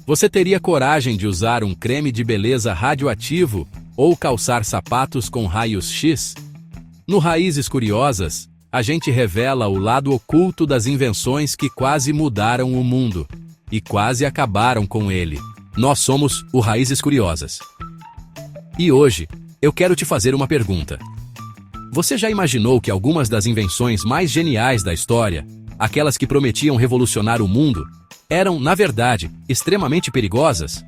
Você teria coragem de usar um creme de beleza radioativo ou calçar sapatos com raios X? No Raízes Curiosas, a gente revela o lado oculto das invenções que quase mudaram o mundo e quase acabaram com ele. Nós somos o Raízes Curiosas. E hoje, eu quero te fazer uma pergunta. Você já imaginou que algumas das invenções mais geniais da história, aquelas que prometiam revolucionar o mundo, eram, na verdade, extremamente perigosas?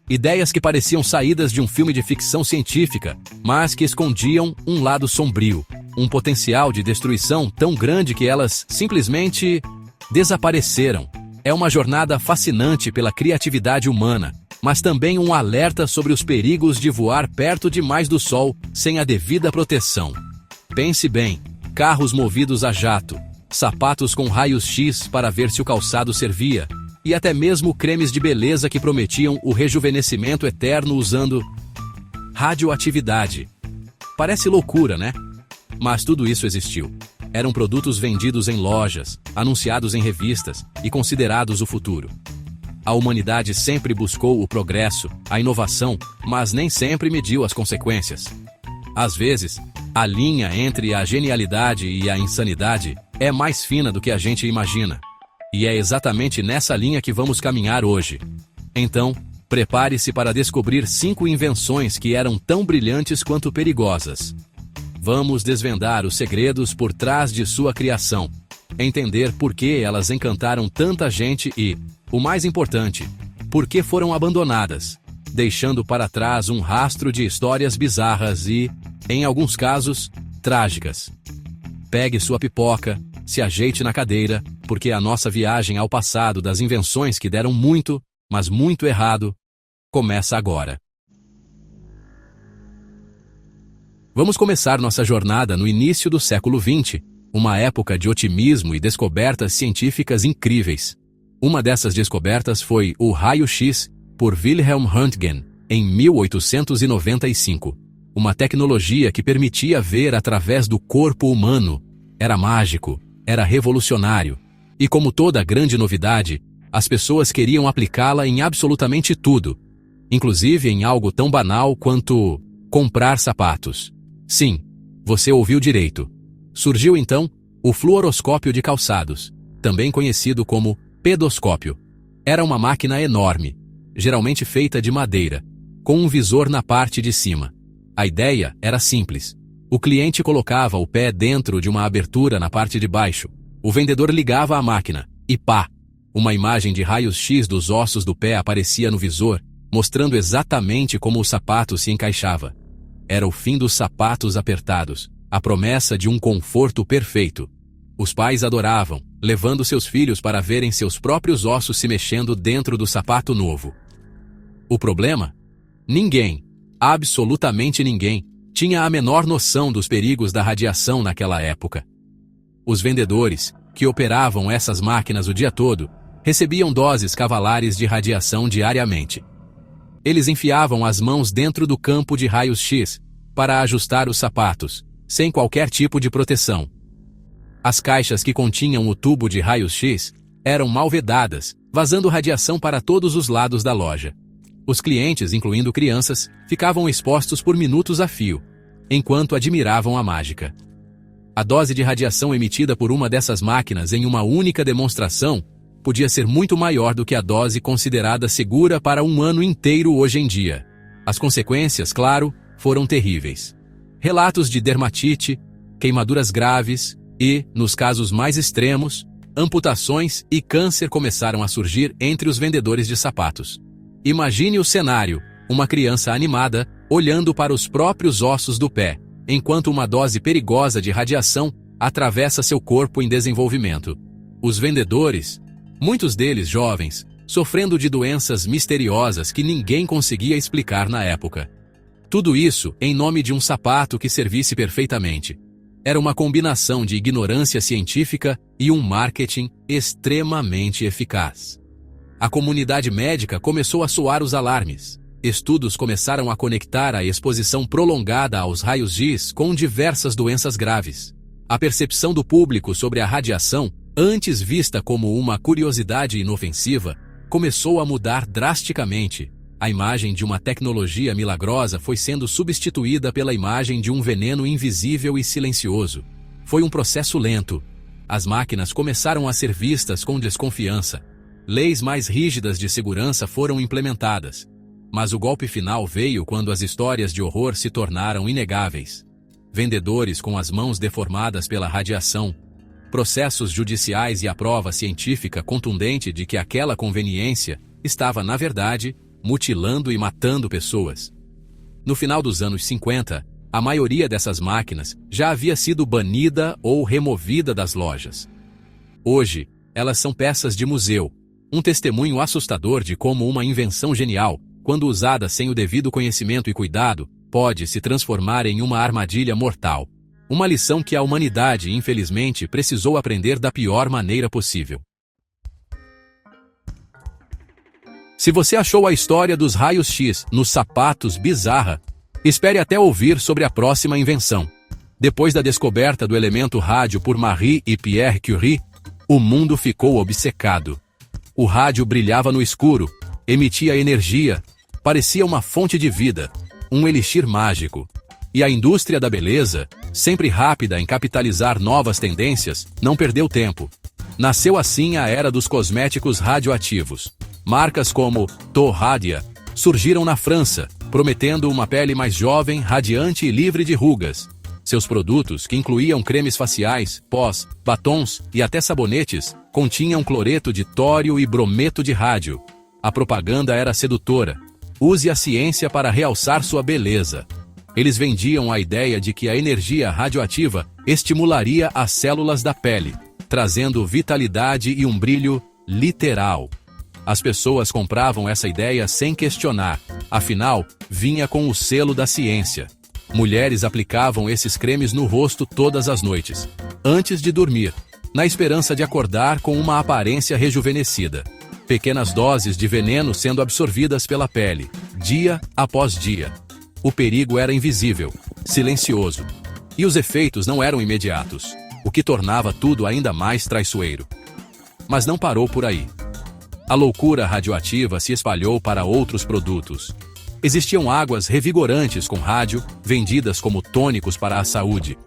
Ideias que pareciam saídas de um filme de ficção científica, mas que escondiam um lado sombrio, um potencial de destruição tão grande que elas simplesmente desapareceram. É uma jornada fascinante pela criatividade humana, mas também um alerta sobre os perigos de voar perto demais do Sol sem a devida proteção. Pense bem: carros movidos a jato, sapatos com raios X para ver se o calçado servia, e até mesmo cremes de beleza que prometiam o rejuvenescimento eterno usando radioatividade. Parece loucura, né? Mas tudo isso existiu. Eram produtos vendidos em lojas, anunciados em revistas e considerados o futuro. A humanidade sempre buscou o progresso, a inovação, mas nem sempre mediu as consequências. Às vezes, a linha entre a genialidade e a insanidade é mais fina do que a gente imagina. E é exatamente nessa linha que vamos caminhar hoje. Então, prepare-se para descobrir 5 invenções que eram tão brilhantes quanto perigosas. Vamos desvendar os segredos por trás de sua criação, entender por que elas encantaram tanta gente e, o mais importante, por que foram abandonadas, deixando para trás um rastro de histórias bizarras e, em alguns casos, trágicas. Pegue sua pipoca, se ajeite na cadeira, porque a nossa viagem ao passado das invenções que deram muito, mas muito errado, começa agora. Vamos começar nossa jornada no início do século XX, uma época de otimismo e descobertas científicas incríveis. Uma dessas descobertas foi o raio-X, por Wilhelm Röntgen, em 1895. Uma tecnologia que permitia ver através do corpo humano. Era mágico, era revolucionário. E como toda grande novidade, as pessoas queriam aplicá-la em absolutamente tudo, inclusive em algo tão banal quanto comprar sapatos. Sim, você ouviu direito. Surgiu então o fluoroscópio de calçados, também conhecido como pedoscópio. Era uma máquina enorme, geralmente feita de madeira, com um visor na parte de cima. A ideia era simples. O cliente colocava o pé dentro de uma abertura na parte de baixo. O vendedor ligava a máquina e pá! Uma imagem de raios X dos ossos do pé aparecia no visor, mostrando exatamente como o sapato se encaixava. Era o fim dos sapatos apertados, a promessa de um conforto perfeito. Os pais adoravam, levando seus filhos para verem seus próprios ossos se mexendo dentro do sapato novo. O problema? Ninguém, absolutamente ninguém, tinha a menor noção dos perigos da radiação naquela época. Os vendedores, que operavam essas máquinas o dia todo, recebiam doses cavalares de radiação diariamente. Eles enfiavam as mãos dentro do campo de raios X para ajustar os sapatos, sem qualquer tipo de proteção. As caixas que continham o tubo de raios X eram mal vedadas, vazando radiação para todos os lados da loja. Os clientes, incluindo crianças, ficavam expostos por minutos a fio, enquanto admiravam a mágica. A dose de radiação emitida por uma dessas máquinas em uma única demonstração podia ser muito maior do que a dose considerada segura para um ano inteiro hoje em dia. As consequências, claro, foram terríveis. Relatos de dermatite, queimaduras graves e, nos casos mais extremos, amputações e câncer começaram a surgir entre os vendedores de sapatos. Imagine o cenário: uma criança animada, olhando para os próprios ossos do pé, enquanto uma dose perigosa de radiação atravessa seu corpo em desenvolvimento. Os vendedores, muitos deles jovens, sofrendo de doenças misteriosas que ninguém conseguia explicar na época. Tudo isso em nome de um sapato que servisse perfeitamente. Era uma combinação de ignorância científica e um marketing extremamente eficaz. A comunidade médica começou a soar os alarmes. Estudos começaram a conectar a exposição prolongada aos raios X com diversas doenças graves. A percepção do público sobre a radiação, antes vista como uma curiosidade inofensiva, começou a mudar drasticamente. A imagem de uma tecnologia milagrosa foi sendo substituída pela imagem de um veneno invisível e silencioso. Foi um processo lento. As máquinas começaram a ser vistas com desconfiança. Leis mais rígidas de segurança foram implementadas. Mas o golpe final veio quando as histórias de horror se tornaram inegáveis. Vendedores com as mãos deformadas pela radiação, processos judiciais e a prova científica contundente de que aquela conveniência estava, na verdade, mutilando e matando pessoas. No final dos anos 50, a maioria dessas máquinas já havia sido banida ou removida das lojas. Hoje, elas são peças de museu, um testemunho assustador de como uma invenção genial, quando usada sem o devido conhecimento e cuidado, pode se transformar em uma armadilha mortal. Uma lição que a humanidade, infelizmente, precisou aprender da pior maneira possível. Se você achou a história dos raios X nos sapatos bizarra, espere até ouvir sobre a próxima invenção. Depois da descoberta do elemento rádio por Marie e Pierre Curie, o mundo ficou obcecado. O rádio brilhava no escuro, emitia energia, parecia uma fonte de vida, um elixir mágico. E a indústria da beleza, sempre rápida em capitalizar novas tendências, não perdeu tempo. Nasceu assim a era dos cosméticos radioativos. Marcas como Torradia surgiram na França, prometendo uma pele mais jovem, radiante e livre de rugas. Seus produtos, que incluíam cremes faciais, pós, batons e até sabonetes, continham cloreto de tório e brometo de rádio. A propaganda era sedutora. Use a ciência para realçar sua beleza. Eles vendiam a ideia de que a energia radioativa estimularia as células da pele, trazendo vitalidade e um brilho literal. As pessoas compravam essa ideia sem questionar, afinal, vinha com o selo da ciência. Mulheres aplicavam esses cremes no rosto todas as noites, antes de dormir, na esperança de acordar com uma aparência rejuvenescida. Pequenas doses de veneno sendo absorvidas pela pele, dia após dia. O perigo era invisível, silencioso. E os efeitos não eram imediatos, o que tornava tudo ainda mais traiçoeiro. Mas não parou por aí. A loucura radioativa se espalhou para outros produtos. Existiam águas revigorantes com rádio, vendidas como tônicos para a saúde,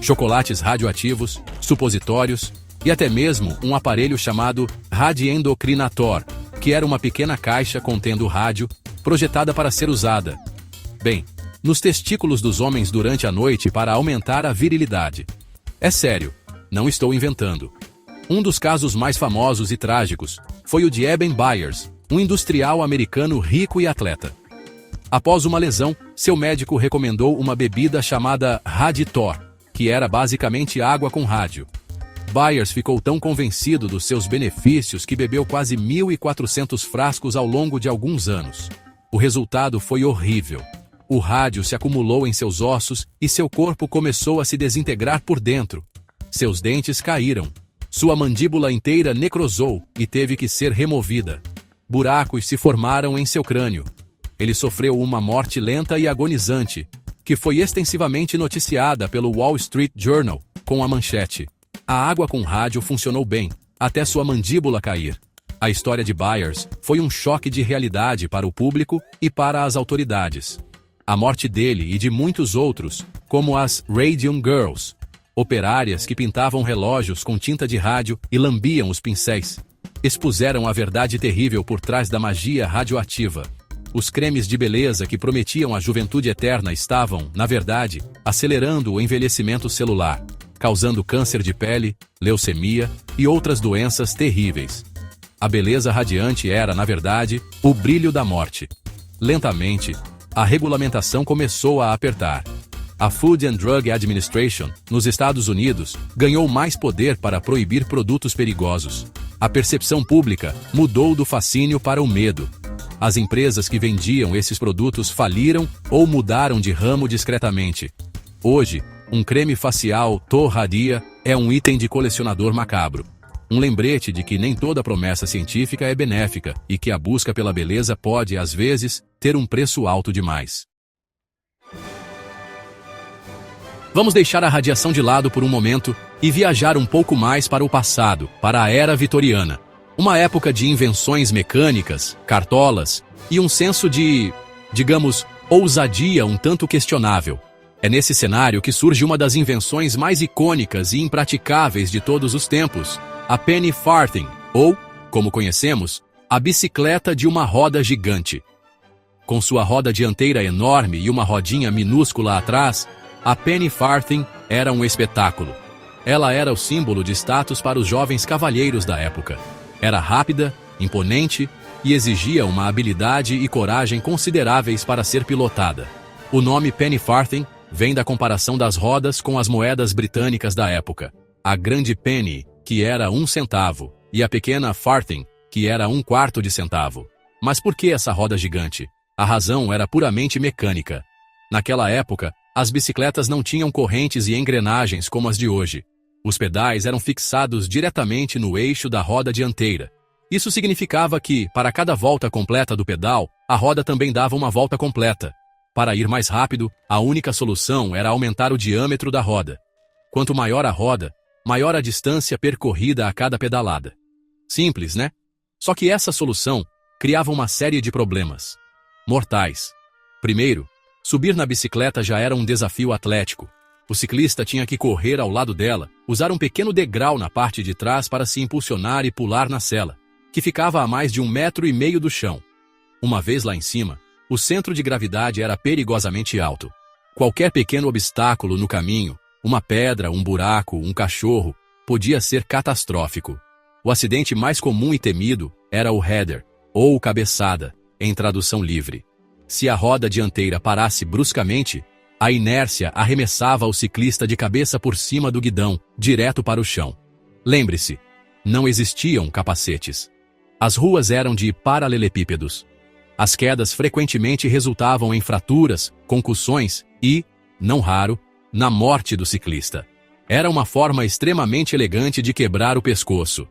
chocolates radioativos, supositórios e até mesmo um aparelho chamado Radiendocrinator, que era uma pequena caixa contendo rádio, projetada para ser usada, bem, nos testículos dos homens durante a noite para aumentar a virilidade. É sério, não estou inventando. Um dos casos mais famosos e trágicos foi o de Eben Byers, um industrial americano rico e atleta. Após uma lesão, seu médico recomendou uma bebida chamada Raditor, que era basicamente água com rádio. Byers ficou tão convencido dos seus benefícios que bebeu quase 1.400 frascos ao longo de alguns anos. O resultado foi horrível. O rádio se acumulou em seus ossos e seu corpo começou a se desintegrar por dentro. Seus dentes caíram. Sua mandíbula inteira necrosou e teve que ser removida. Buracos se formaram em seu crânio. Ele sofreu uma morte lenta e agonizante, que foi extensivamente noticiada pelo Wall Street Journal, com a manchete: "A água com rádio funcionou bem, até sua mandíbula cair." A história de Byers foi um choque de realidade para o público e para as autoridades. A morte dele e de muitos outros, como as Radium Girls, operárias que pintavam relógios com tinta de rádio e lambiam os pincéis, expuseram a verdade terrível por trás da magia radioativa. Os cremes de beleza que prometiam a juventude eterna estavam, na verdade, acelerando o envelhecimento celular, causando câncer de pele, leucemia e outras doenças terríveis. A beleza radiante era, na verdade, o brilho da morte. Lentamente, a regulamentação começou a apertar. A Food and Drug Administration, nos Estados Unidos, ganhou mais poder para proibir produtos perigosos. A percepção pública mudou do fascínio para o medo. As empresas que vendiam esses produtos faliram ou mudaram de ramo discretamente. Hoje, um creme facial Torradia é um item de colecionador macabro. Um lembrete de que nem toda promessa científica é benéfica e que a busca pela beleza pode, às vezes, ter um preço alto demais. Vamos deixar a radiação de lado por um momento e viajar um pouco mais para o passado, para a Era Vitoriana. Uma época de invenções mecânicas, cartolas e um senso de, digamos, ousadia um tanto questionável. É nesse cenário que surge uma das invenções mais icônicas e impraticáveis de todos os tempos, a penny farthing, ou, como conhecemos, a bicicleta de uma roda gigante. Com sua roda dianteira enorme e uma rodinha minúscula atrás, a penny farthing era um espetáculo. Ela era o símbolo de status para os jovens cavalheiros da época. Era rápida, imponente e exigia uma habilidade e coragem consideráveis para ser pilotada. O nome penny farthing vem da comparação das rodas com as moedas britânicas da época. A grande penny, que era 1 centavo, e a pequena farthing, que era 1/4 de centavo. Mas por que essa roda gigante? A razão era puramente mecânica. Naquela época, as bicicletas não tinham correntes e engrenagens como as de hoje. Os pedais eram fixados diretamente no eixo da roda dianteira. Isso significava que, para cada volta completa do pedal, a roda também dava uma volta completa. Para ir mais rápido, a única solução era aumentar o diâmetro da roda. Quanto maior a roda, maior a distância percorrida a cada pedalada. Simples, né? Só que essa solução criava uma série de problemas mortais. Primeiro, subir na bicicleta já era um desafio atlético. O ciclista tinha que correr ao lado dela, usar um pequeno degrau na parte de trás para se impulsionar e pular na sela, que ficava a mais de 1,5 metro do chão. Uma vez lá em cima, o centro de gravidade era perigosamente alto. Qualquer pequeno obstáculo no caminho, uma pedra, um buraco, um cachorro, podia ser catastrófico. O acidente mais comum e temido era o header, ou cabeçada, em tradução livre. Se a roda dianteira parasse bruscamente, a inércia arremessava o ciclista de cabeça por cima do guidão, direto para o chão. Lembre-se, não existiam capacetes. As ruas eram de paralelepípedos. As quedas frequentemente resultavam em fraturas, concussões e, não raro, na morte do ciclista. Era uma forma extremamente elegante de quebrar o pescoço.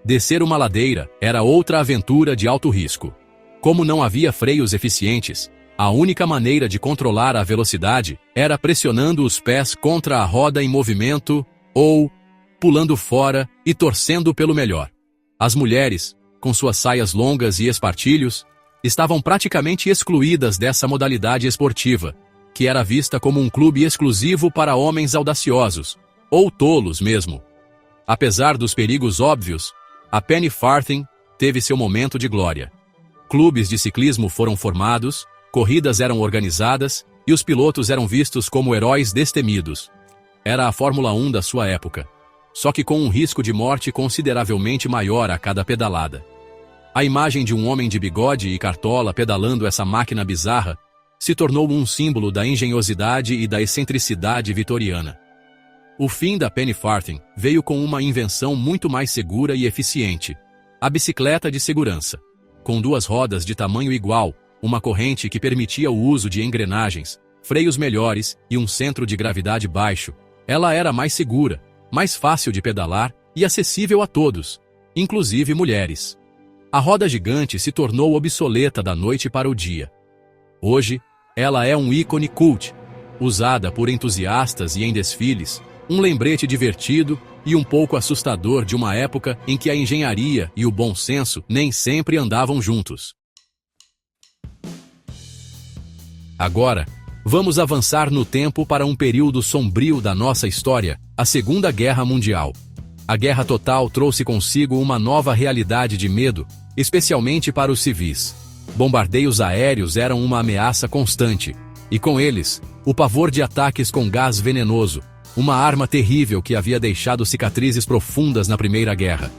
Descer uma ladeira era outra aventura de alto risco. Como não havia freios eficientes, a única maneira de controlar a velocidade era pressionando os pés contra a roda em movimento ou pulando fora e torcendo pelo melhor. As mulheres, com suas saias longas e espartilhos, estavam praticamente excluídas dessa modalidade esportiva, que era vista como um clube exclusivo para homens audaciosos, ou tolos mesmo. Apesar dos perigos óbvios, a penny farthing teve seu momento de glória. Clubes de ciclismo foram formados, corridas eram organizadas e os pilotos eram vistos como heróis destemidos. Era a Fórmula 1 da sua época, só que com um risco de morte consideravelmente maior a cada pedalada. A imagem de um homem de bigode e cartola pedalando essa máquina bizarra se tornou um símbolo da engenhosidade e da excentricidade vitoriana. O fim da penny farthing veio com uma invenção muito mais segura e eficiente: a bicicleta de segurança. Com 2 rodas de tamanho igual, uma corrente que permitia o uso de engrenagens, freios melhores e um centro de gravidade baixo, ela era mais segura, mais fácil de pedalar e acessível a todos, inclusive mulheres. A roda gigante se tornou obsoleta da noite para o dia. Hoje, ela é um ícone cult, usada por entusiastas e em desfiles, um lembrete divertido e um pouco assustador de uma época em que a engenharia e o bom senso nem sempre andavam juntos. Agora, vamos avançar no tempo para um período sombrio da nossa história, a Segunda Guerra Mundial. A guerra total trouxe consigo uma nova realidade de medo, especialmente para os civis. Bombardeios aéreos eram uma ameaça constante, e com eles, o pavor de ataques com gás venenoso, uma arma terrível que havia deixado cicatrizes profundas na Primeira Guerra.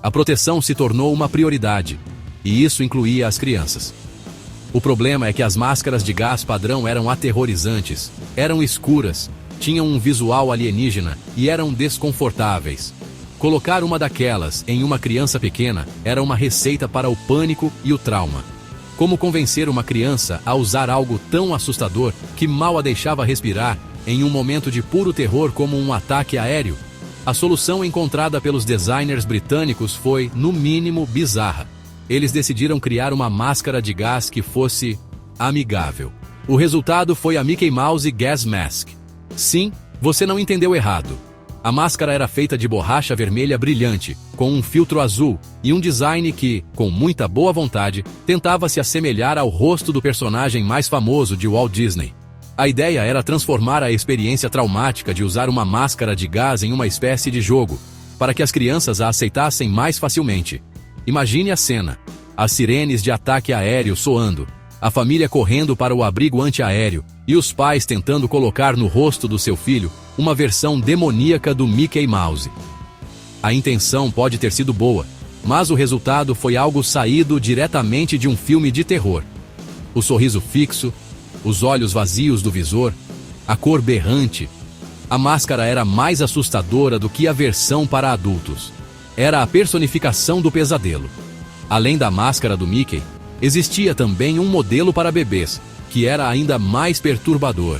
A proteção se tornou uma prioridade, e isso incluía as crianças. O problema é que as máscaras de gás padrão eram aterrorizantes, eram escuras, tinham um visual alienígena e eram desconfortáveis. Colocar uma daquelas em uma criança pequena era uma receita para o pânico e o trauma. Como convencer uma criança a usar algo tão assustador que mal a deixava respirar em um momento de puro terror como um ataque aéreo? A solução encontrada pelos designers britânicos foi, no mínimo, bizarra. Eles decidiram criar uma máscara de gás que fosse amigável. O resultado foi a Mickey Mouse Gas Mask. Sim, você não entendeu errado. A máscara era feita de borracha vermelha brilhante, com um filtro azul, e um design que, com muita boa vontade, tentava se assemelhar ao rosto do personagem mais famoso de Walt Disney. A ideia era transformar a experiência traumática de usar uma máscara de gás em uma espécie de jogo, para que as crianças a aceitassem mais facilmente. Imagine a cena: as sirenes de ataque aéreo soando, a família correndo para o abrigo antiaéreo, e os pais tentando colocar no rosto do seu filho uma versão demoníaca do Mickey Mouse. A intenção pode ter sido boa, mas o resultado foi algo saído diretamente de um filme de terror. O sorriso fixo, os olhos vazios do visor, a cor berrante. A máscara era mais assustadora do que a versão para adultos. Era a personificação do pesadelo. Além da máscara do Mickey, existia também um modelo para bebês, que era ainda mais perturbador.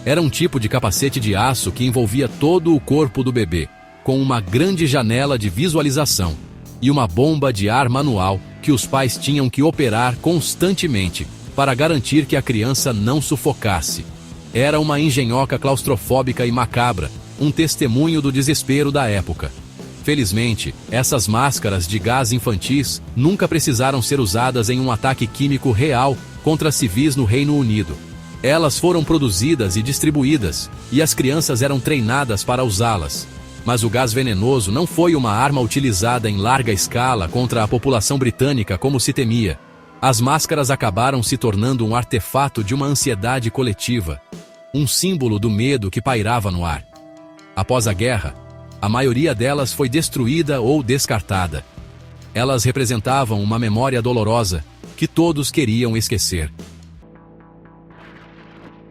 Era um tipo de capacete de aço que envolvia todo o corpo do bebê, com uma grande janela de visualização e uma bomba de ar manual que os pais tinham que operar constantemente para garantir que a criança não sufocasse. Era uma engenhoca claustrofóbica e macabra, um testemunho do desespero da época. Felizmente, essas máscaras de gás infantis nunca precisaram ser usadas em um ataque químico real contra civis no Reino Unido. Elas foram produzidas e distribuídas, e as crianças eram treinadas para usá-las. Mas o gás venenoso não foi uma arma utilizada em larga escala contra a população britânica como se temia. As máscaras acabaram se tornando um artefato de uma ansiedade coletiva, um símbolo do medo que pairava no ar. Após a guerra, a maioria delas foi destruída ou descartada. Elas representavam uma memória dolorosa que todos queriam esquecer.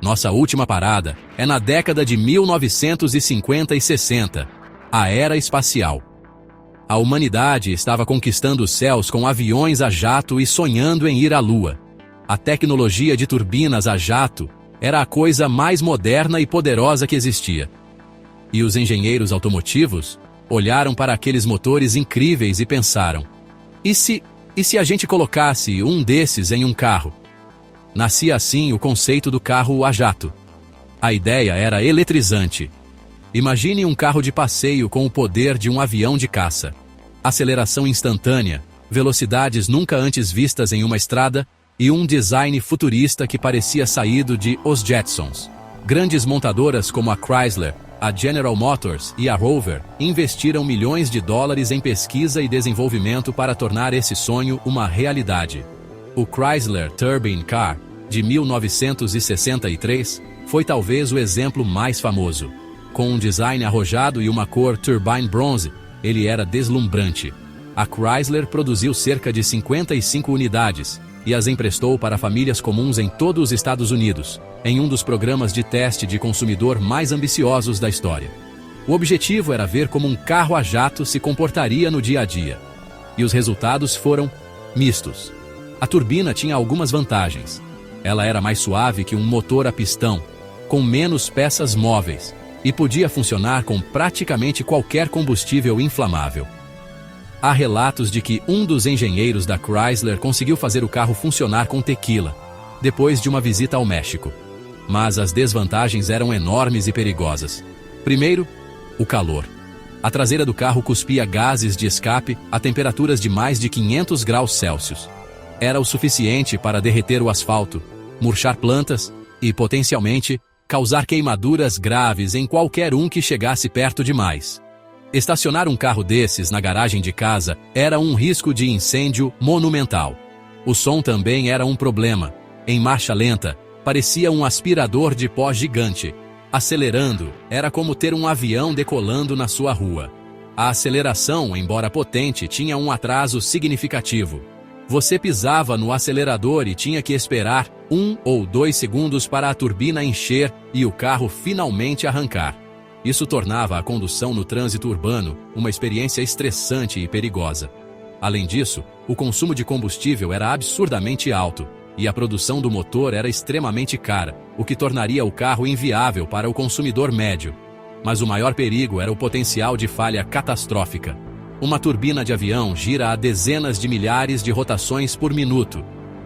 Nossa última parada é na década de 1950 e 60, a Era Espacial. A humanidade estava conquistando os céus com aviões a jato e sonhando em ir à Lua. A tecnologia de turbinas a jato era a coisa mais moderna e poderosa que existia. E os engenheiros automotivos olharam para aqueles motores incríveis e pensaram: e se a gente colocasse um desses em um carro? Nascia assim o conceito do carro a jato. A ideia era eletrizante. Imagine um carro de passeio com o poder de um avião de caça. Aceleração instantânea, velocidades nunca antes vistas em uma estrada e um design futurista que parecia saído de Os Jetsons. Grandes montadoras como a Chrysler, a General Motors e a Rover investiram milhões de dólares em pesquisa e desenvolvimento para tornar esse sonho uma realidade. O Chrysler Turbine Car, de 1963, foi talvez o exemplo mais famoso. Com um design arrojado e uma cor turbine bronze, ele era deslumbrante. A Chrysler produziu cerca de 55 unidades e as emprestou para famílias comuns em todos os Estados Unidos, em um dos programas de teste de consumidor mais ambiciosos da história. O objetivo era ver como um carro a jato se comportaria no dia a dia. E os resultados foram mistos. A turbina tinha algumas vantagens. Ela era mais suave que um motor a pistão, com menos peças móveis, e podia funcionar com praticamente qualquer combustível inflamável. Há relatos de que um dos engenheiros da Chrysler conseguiu fazer o carro funcionar com tequila, depois de uma visita ao México. Mas as desvantagens eram enormes e perigosas. Primeiro, o calor. A traseira do carro cuspia gases de escape a temperaturas de mais de 500 graus Celsius. Era o suficiente para derreter o asfalto, murchar plantas e, potencialmente, causar queimaduras graves em qualquer um que chegasse perto demais. Estacionar um carro desses na garagem de casa era um risco de incêndio monumental. O som também era um problema. Em marcha lenta, parecia um aspirador de pó gigante. Acelerando, era como ter um avião decolando na sua rua. A aceleração, embora potente, tinha um atraso significativo. Você pisava no acelerador e tinha que esperar 1 ou 2 segundos para a turbina encher e o carro finalmente arrancar. Isso tornava a condução no trânsito urbano uma experiência estressante e perigosa. Além disso, o consumo de combustível era absurdamente alto e a produção do motor era extremamente cara, o que tornaria o carro inviável para o consumidor médio. Mas o maior perigo era o potencial de falha catastrófica. Uma turbina de avião gira a dezenas de milhares de rotações por minuto.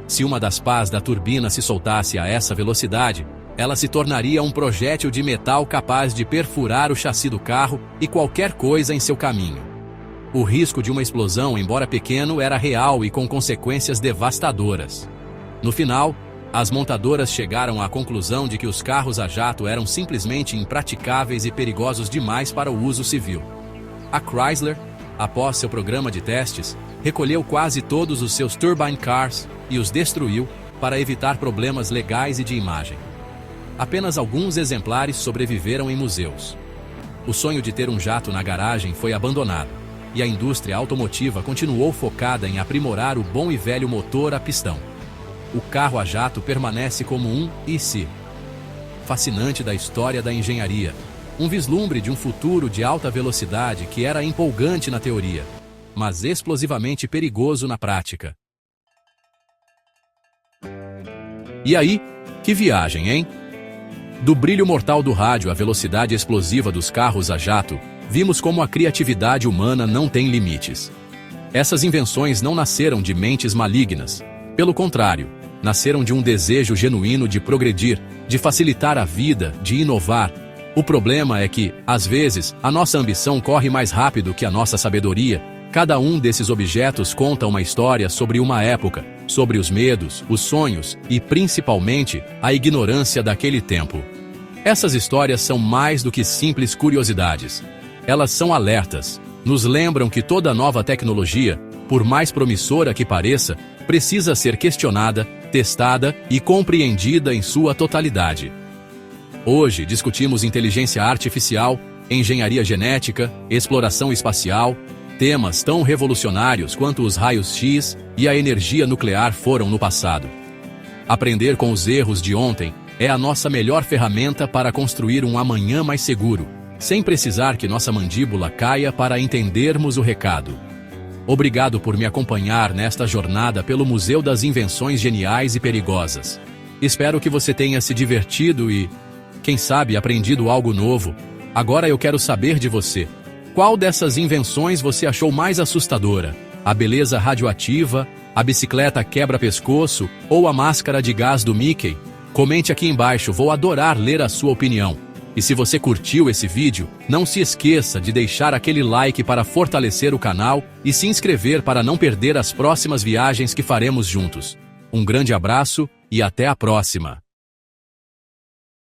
Se uma das pás da turbina se soltasse a essa velocidade, ela se tornaria um projétil de metal capaz de perfurar o chassi do carro e qualquer coisa em seu caminho. O risco de uma explosão, embora pequeno, era real e com consequências devastadoras. No final, as montadoras chegaram à conclusão de que os carros a jato eram simplesmente impraticáveis e perigosos demais para o uso civil. A Chrysler, após seu programa de testes, recolheu quase todos os seus turbine cars e os destruiu para evitar problemas legais e de imagem. Apenas alguns exemplares sobreviveram em museus. O sonho de ter um jato na garagem foi abandonado, e a indústria automotiva continuou focada em aprimorar o bom e velho motor a pistão. O carro a jato permanece como um e-se fascinante da história da engenharia, um vislumbre de um futuro de alta velocidade que era empolgante na teoria, mas explosivamente perigoso na prática. E aí, que viagem, hein? Do brilho mortal do rádio à velocidade explosiva dos carros a jato, vimos como a criatividade humana não tem limites. Essas invenções não nasceram de mentes malignas. Pelo contrário, nasceram de um desejo genuíno de progredir, de facilitar a vida, de inovar. O problema é que, às vezes, a nossa ambição corre mais rápido que a nossa sabedoria. Cada um desses objetos conta uma história sobre uma época, sobre os medos, os sonhos e, principalmente, a ignorância daquele tempo. Essas histórias são mais do que simples curiosidades. Elas são alertas, nos lembram que toda nova tecnologia, por mais promissora que pareça, precisa ser questionada, testada e compreendida em sua totalidade. Hoje discutimos inteligência artificial, engenharia genética, exploração espacial, temas tão revolucionários quanto os raios-x e a energia nuclear foram no passado. Aprender com os erros de ontem é a nossa melhor ferramenta para construir um amanhã mais seguro, sem precisar que nossa mandíbula caia para entendermos o recado. Obrigado por me acompanhar nesta jornada pelo Museu das Invenções Geniais e Perigosas. Espero que você tenha se divertido e, quem sabe, aprendido algo novo. Agora eu quero saber de você. Qual dessas invenções você achou mais assustadora? A beleza radioativa, a bicicleta quebra-pescoço ou a máscara de gás do Mickey? Comente aqui embaixo, vou adorar ler a sua opinião. E se você curtiu esse vídeo, não se esqueça de deixar aquele like para fortalecer o canal e se inscrever para não perder as próximas viagens que faremos juntos. Um grande abraço e até a próxima!